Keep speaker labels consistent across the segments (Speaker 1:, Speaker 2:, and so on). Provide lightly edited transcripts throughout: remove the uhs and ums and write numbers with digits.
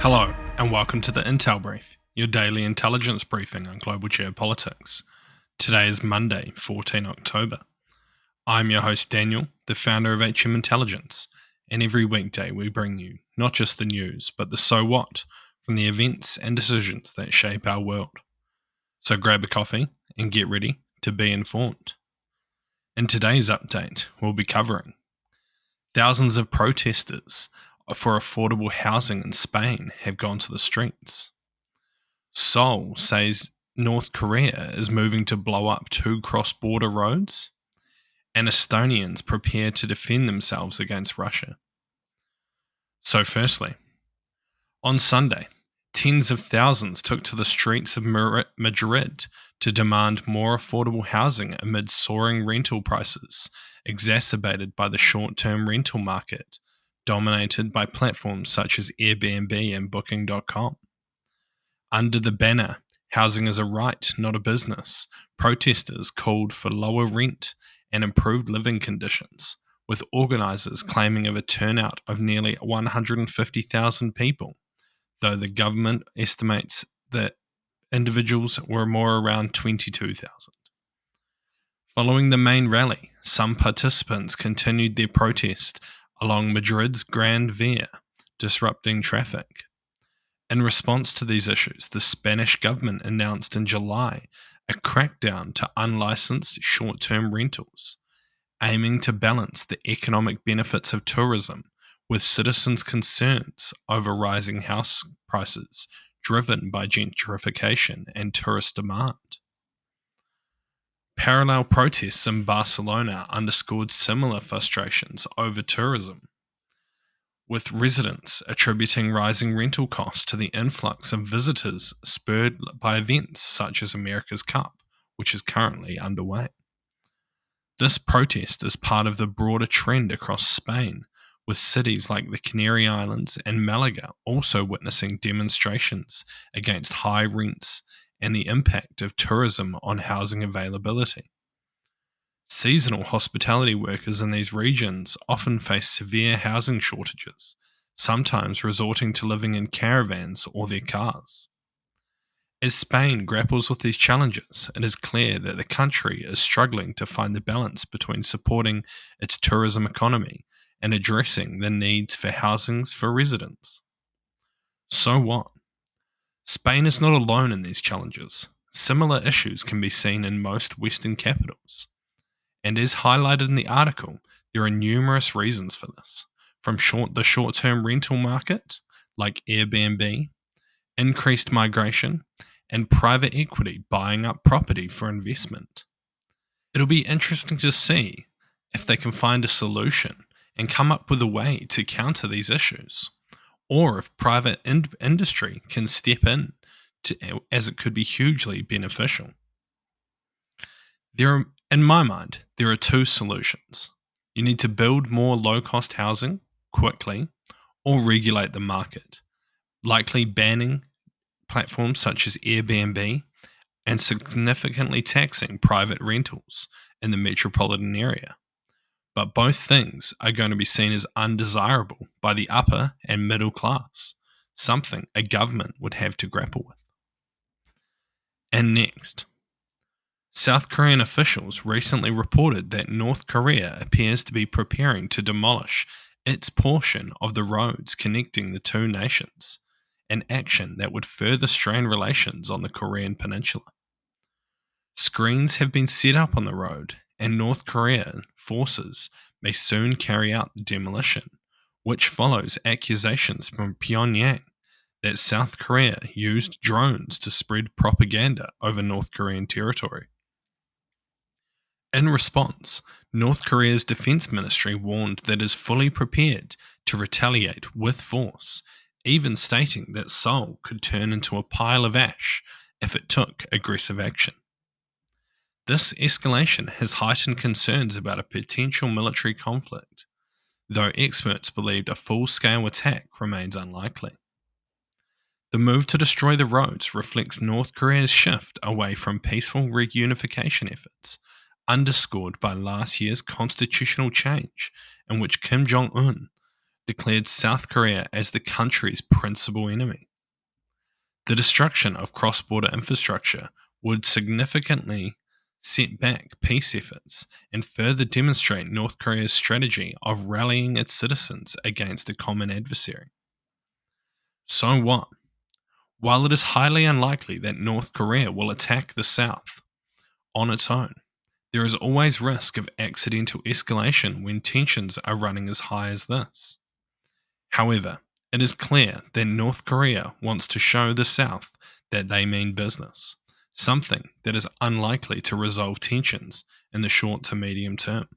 Speaker 1: Hello, and welcome to the Intel Brief, your daily intelligence briefing on global geopolitics. Today is Monday, 14 October. I'm your host Daniel, the founder of HM Intelligence, and every weekday we bring you not just the news, but the so what from the events and decisions that shape our world. So grab a coffee and get ready to be informed. In today's update, we'll be covering thousands of protesters for affordable housing in Spain have gone to the streets. Seoul says North Korea is moving to blow up 2 cross-border roads. And Estonians prepare to defend themselves against Russia. So firstly, on Sunday, tens of thousands took to the streets of Madrid to demand more affordable housing amid soaring rental prices, exacerbated by the short-term rental market, dominated by platforms such as Airbnb and Booking.com. Under the banner, "Housing is a right, not a business," protesters called for lower rent and improved living conditions, with organisers claiming of a turnout of nearly 150,000 people, though the government estimates that individuals were more around 22,000. Following the main rally, some participants continued their protest along Madrid's Grand Via, disrupting traffic. In response to these issues, the Spanish government announced in July a crackdown to unlicensed short-term rentals, aiming to balance the economic benefits of tourism with citizens' concerns over rising house prices driven by gentrification and tourist demand. Parallel protests in Barcelona underscored similar frustrations over tourism, with residents attributing rising rental costs to the influx of visitors spurred by events such as America's Cup, which is currently underway. This protest is part of the broader trend across Spain, with cities like the Canary Islands and Malaga also witnessing demonstrations against high rents and the impact of tourism on housing availability. Seasonal hospitality workers in these regions often face severe housing shortages, sometimes resorting to living in caravans or their cars. As Spain grapples with these challenges, it is clear that the country is struggling to find the balance between supporting its tourism economy and addressing the needs for housings for residents. So what? Spain is not alone in these challenges. Similar issues can be seen in most Western capitals. And as highlighted in the article, there are numerous reasons for this, from the short-term rental market, like Airbnb, increased migration, and private equity buying up property for investment. It'll be interesting to see if they can find a solution and come up with a way to counter these issues, or if private industry can step in, as it could be hugely beneficial. In my mind, there are 2 solutions. You need to build more low-cost housing quickly or regulate the market, likely banning platforms such as Airbnb and significantly taxing private rentals in the metropolitan area. But both things are going to be seen as undesirable by the upper and middle class, something a government would have to grapple with. And next, South Korean officials recently reported that North Korea appears to be preparing to demolish its portion of the roads connecting the 2 nations, an action that would further strain relations on the Korean peninsula. Screens have been set up on the road, and North Korean forces may soon carry out the demolition, which follows accusations from Pyongyang that South Korea used drones to spread propaganda over North Korean territory. In response, North Korea's defense ministry warned that it is fully prepared to retaliate with force, even stating that Seoul could turn into a pile of ash if it took aggressive action. This escalation has heightened concerns about a potential military conflict, though experts believed a full-scale attack remains unlikely. The move to destroy the roads reflects North Korea's shift away from peaceful reunification efforts, underscored by last year's constitutional change in which Kim Jong-un declared South Korea as the country's principal enemy. The destruction of cross-border infrastructure would significantly set back peace efforts and further demonstrate North Korea's strategy of rallying its citizens against a common adversary. So what? While it is highly unlikely that North Korea will attack the South on its own, there is always risk of accidental escalation when tensions are running as high as this. However, it is clear that North Korea wants to show the South that they mean business, something that is unlikely to resolve tensions in the short to medium term.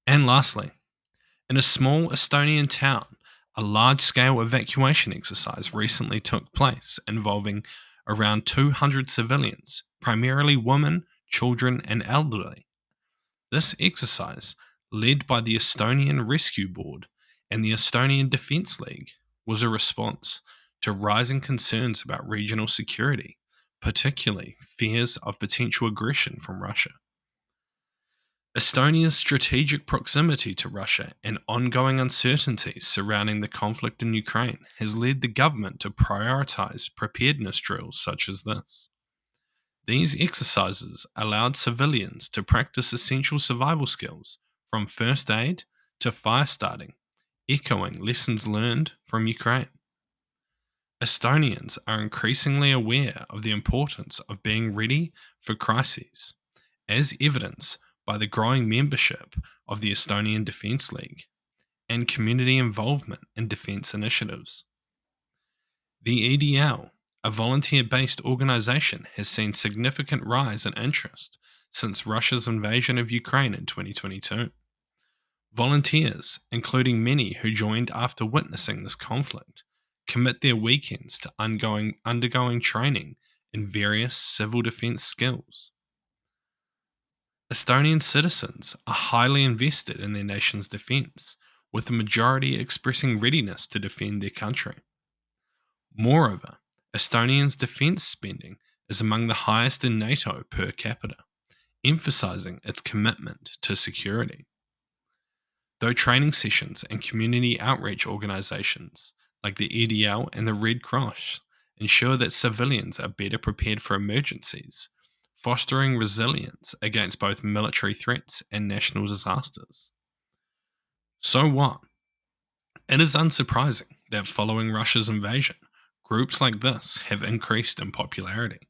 Speaker 1: And lastly, in a small Estonian town, a large-scale evacuation exercise recently took place involving around 200 civilians, primarily women, children, and elderly. This exercise, led by the Estonian Rescue Board and the Estonian Defence League, was a response to rising concerns about regional security, particularly fears of potential aggression from Russia. Estonia's strategic proximity to Russia and ongoing uncertainties surrounding the conflict in Ukraine has led the government to prioritize preparedness drills such as this. These exercises allowed civilians to practice essential survival skills from first aid to fire starting, echoing lessons learned from Ukraine. Estonians are increasingly aware of the importance of being ready for crises, as evidenced by the growing membership of the Estonian Defence League and community involvement in defence initiatives. The EDL, a volunteer-based organisation, has seen significant rise in interest since Russia's invasion of Ukraine in 2022. Volunteers, including many who joined after witnessing this conflict, commit their weekends to undergoing training in various civil defence skills. Estonian citizens are highly invested in their nation's defence, with the majority expressing readiness to defend their country. Moreover, Estonians' defence spending is among the highest in NATO per capita, emphasising its commitment to security. Though training sessions and community outreach organisations like the EDL and the Red Cross ensure that civilians are better prepared for emergencies, fostering resilience against both military threats and national disasters. So what? It is unsurprising that following Russia's invasion, groups like this have increased in popularity.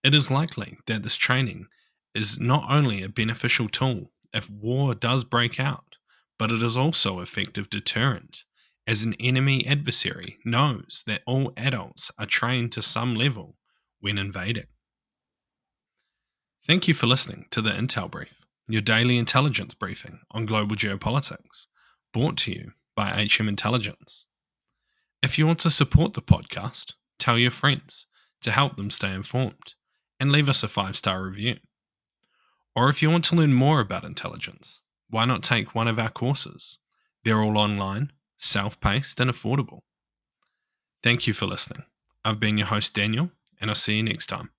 Speaker 1: It is likely that this training is not only a beneficial tool if war does break out, but it is also an effective deterrent, as an enemy adversary knows that all adults are trained to some level when invading. Thank you for listening to the Intel Brief, your daily intelligence briefing on global geopolitics, brought to you by HM Intelligence. If you want to support the podcast, tell your friends to help them stay informed, and leave us a 5-star review. Or if you want to learn more about intelligence, why not take one of our courses? They're all online, self-paced, and affordable. Thank you for listening. I've been your host, Daniel, and I'll see you next time.